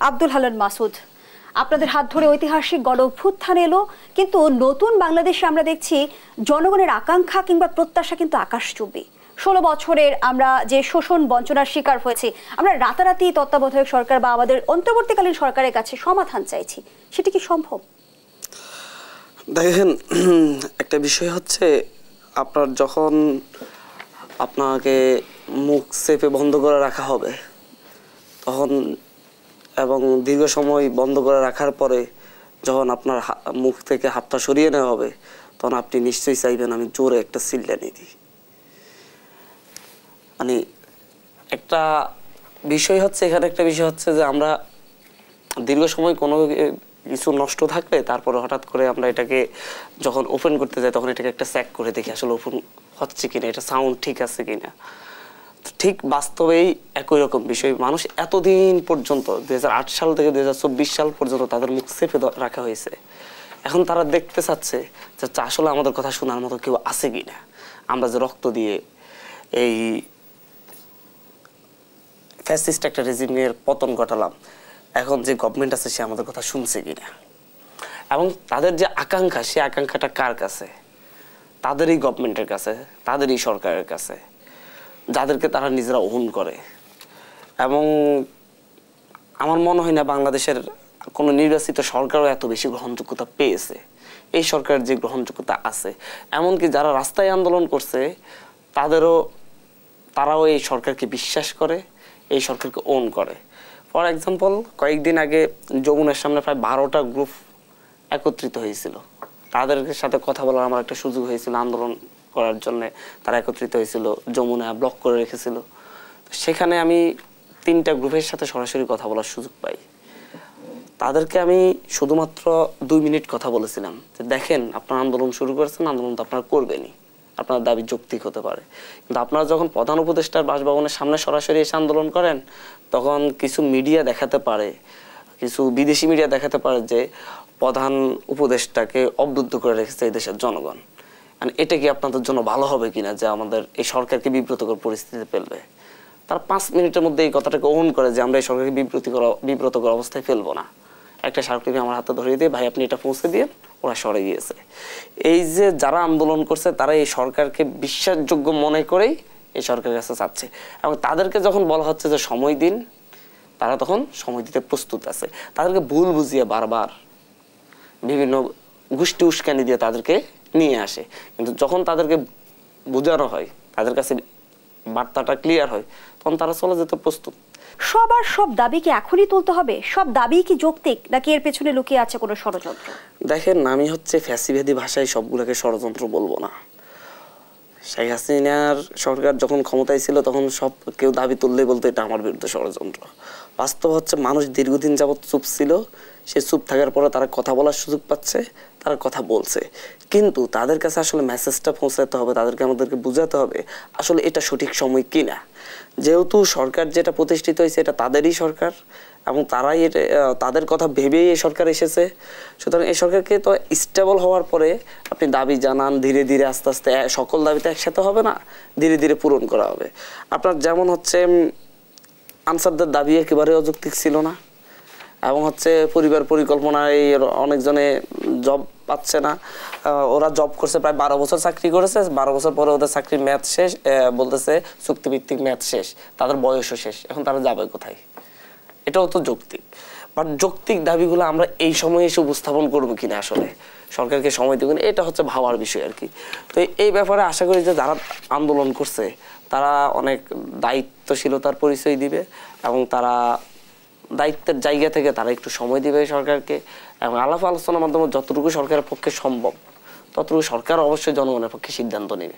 আব্দুল হান্নান মাসুদ, আপনাদের হাত ধরে ঐতিহাসিক গণ অভ্যুত্থান এলো, কিন্তু নতুন বাংলাদেশে আমরা দেখছি জনগণের আকাঙ্ক্ষা কিংবা প্রত্যাশা কিন্তু আকাশচুম্বী। 16 বছরের আমরা যে শোষণ বঞ্চনার শিকার হয়েছি, আমরা রাতারাতি তত্ত্বাবধায়ক সরকার বা আমাদের অন্তর্বর্তীকালীন সরকারের কাছে সমাধান চাইছি, সেটা কি সম্ভব? দেখেন, একটা বিষয় হচ্ছে, আপনার যখন আপনাকে মুখ চেপে বন্ধ করে রাখা হবে তখন, এবং দীর্ঘ সময় বন্ধ করে রাখার পরে যখন আপনার মুখ থেকে হাতটা সরিয়ে নেওয়া হবে, তখন আপনি নিশ্চয়ই চাইবেন আমি জোরে একটা চিল্লানি দিই। মানে একটা বিষয় হচ্ছে, এখানে একটা বিষয় হচ্ছে যে আমরা দীর্ঘ সময় কোনো কিছু নষ্ট থাকলে তারপরে হঠাৎ করে আমরা এটাকে যখন ওপেন করতে যাই তখন এটাকে একটা চেক করে দেখি আসলে ওপেন হচ্ছে কিনা, এটা সাউন্ড ঠিক আছে কিনা। ঠিক বাস্তবেই একই রকম বিষয়। মানুষ এতদিন পর্যন্ত 2008 সাল থেকে 2024 সাল পর্যন্ত তাদের মুখ চেপে রাখা হয়েছে। এখন তারা দেখতে চাচ্ছে যে আসলে আমাদের কথা শোনার মতো কেউ আছে কিনা। আমরা যে রক্ত দিয়ে এই ফ্যাসিস্ট একটা রেজিমের পতন ঘটালাম, এখন যে গভর্নমেন্ট আছে সে আমাদের কথা শুনছে কিনা, এবং তাদের যে আকাঙ্ক্ষা, সে আকাঙ্ক্ষাটা কার কাছে? তাদেরই গভর্নমেন্টের কাছে, তাদেরই সরকারের কাছে, যাদেরকে তারা নিজেরা ওন করে। এবং আমার মনে হয় না বাংলাদেশের কোনো নির্বাচিত সরকারও এত বেশি গ্রহণযোগ্যতা পেয়েছে। এই সরকারের যে গ্রহণযোগ্যতা আছে, এমনকি যারা রাস্তায় আন্দোলন করছে তারাও এই সরকারকে বিশ্বাস করে, এই সরকারকে ওন করে। ফর এক্সাম্পল, কয়েকদিন আগে যমুনার সামনে প্রায় 12টা গ্রুপ একত্রিত হয়েছিল। তাদের সাথে কথা বলার আমার একটা সুযোগ হয়েছিল, আন্দোলন করার জন্য তারা একত্রিত হয়েছিল, যমুনা ব্লক করে রেখেছিল। সেখানে আমি 3টা গ্রুপের সাথে সরাসরি কথা বলার সুযোগ পাই। তাদেরকে আমি শুধুমাত্র 2 মিনিট কথা বলেছিলাম যে দেখেন, আপনারা আন্দোলন শুরু করেছেন, আন্দোলন তো আপনারা করবেনই, আপনার দাবি যৌক্তিক হতে পারে, কিন্তু আপনারা যখন প্রধান উপদেষ্টার বাসভবনের সামনে সরাসরি এসে আন্দোলন করেন, তখন কিছু মিডিয়া দেখাতে পারে, কিছু বিদেশি মিডিয়া দেখাতে পারে যে প্রধান উপদেষ্টাকে অবরুদ্ধ করে রেখেছে এই দেশের জনগণ। এটা কি আপনাদের জন্য ভালো হবে কিনা যে আমাদের এই সরকারকে বিব্রতকর পরিস্থিতিতে ফেলবে? তারা 5 মিনিটের মধ্যে এই কথাটাকে গ্রহণ করে যে আমরা এই সরকারকে বিব্রতকর অবস্থায় ফেলবো না। একটা স্মারকলিপি আমার হাতে ধরিয়ে দিয়ে, ভাই আপনি এটা পৌঁছে দিয়ে, ওরা সরে গিয়েছে। এই যে যারা আন্দোলন করছে তারা এই সরকারকে বিশ্বাসযোগ্য মনে করেই এই সরকারের কাছে চাচ্ছে, এবং তাদেরকে যখন বলা হচ্ছে যে সময় দিন, তারা তখন সময় দিতে প্রস্তুত আছে। তাদেরকে ভুল বুঝিয়ে বারবার বিভিন্ন গোষ্ঠী উস্কানি দিয়ে তাদেরকে নিয়ে আসে, কিন্তু যখন তাদেরকে বোঝানো হয়, তাদের কাছে বার্তাটা ক্লিয়ার হয়, তখন তারা চলে যেতে প্রস্তুত। সবার সব দাবি কি এখনই তুলতে হবে? সব দাবি কি যৌক্তিক, নাকি এর পেছনে লুকিয়ে আছে কোনো ষড়যন্ত্র? দেখেন, আমি ফ্যাসিবাদী ভাষায় সবগুলোকে ষড়যন্ত্র বলবো না। শেখ হাসিনার সরকার যখন ক্ষমতায় ছিল তখন সব কেউ দাবি তুললেই বলতো এটা আমার বিরুদ্ধে ষড়যন্ত্র। বাস্তব হচ্ছে, মানুষ দীর্ঘদিন যাবৎ চুপ ছিল, সে চুপ থাকার পরে তারা কথা বলার সুযোগ পাচ্ছে, তারা কথা বলছে, কিন্তু তাদের কাছে আসলে মেসেজটা পৌঁছাতে হবে, আমাদেরকে বুঝাতে হবে আসলে এটা সঠিক সময় কিনা। যেহেতু সরকার যেটা প্রতিষ্ঠিত হয়েছে এটা তাদেরই সরকার, এবং তারাই তাদের কথা ভেবেই এই সরকার এসেছে। সুতরাং এই সরকারকে তো স্টেবল হওয়ার পরে আপনি দাবি জানান, ধীরে ধীরে আস্তে আস্তে সকল দাবিতে একসাথে হবে না, ধীরে ধীরে পূরণ করা হবে। আপনার যেমন আনসারদের দাবি একেবারে অযৌক্তিক ছিল না, এবং পরিবার পরিকল্পনায় অনেকজনে জব পাচ্ছে না। ওরা জব করছে, প্রায় 12 বছর চাকরি করেছে, 12 বছর পরে ওদের চাকরির মেয়াদ শেষ, বলতেছে চুক্তিভিত্তিক মেয়াদ শেষ, তাদের বয়সও শেষ, এখন তারা যাবে কোথায়? এটাও তো যৌক্তিক। বাট যৌক্তিক দাবিগুলো আমরা এই সময়ে এসে উপস্থাপন করবো কিনা, আসলে সরকারকে সময় দেব কিনা, এটা হচ্ছে ভাবার বিষয় আর কি। তো এই ব্যাপারে আশা করি যে যারা আন্দোলন করছে তারা অনেক দায়িত্বশীলতার পরিচয় দিবে, এবং তারা দায়িত্বের জায়গা থেকে তারা একটু সময় দিবে সরকারকে, এবং আলাপ আলোচনার মাধ্যমে যতটুকু সরকারের পক্ষে সম্ভব ততটুকু সরকার অবশ্যই জনগণের পক্ষে সিদ্ধান্ত নেবে।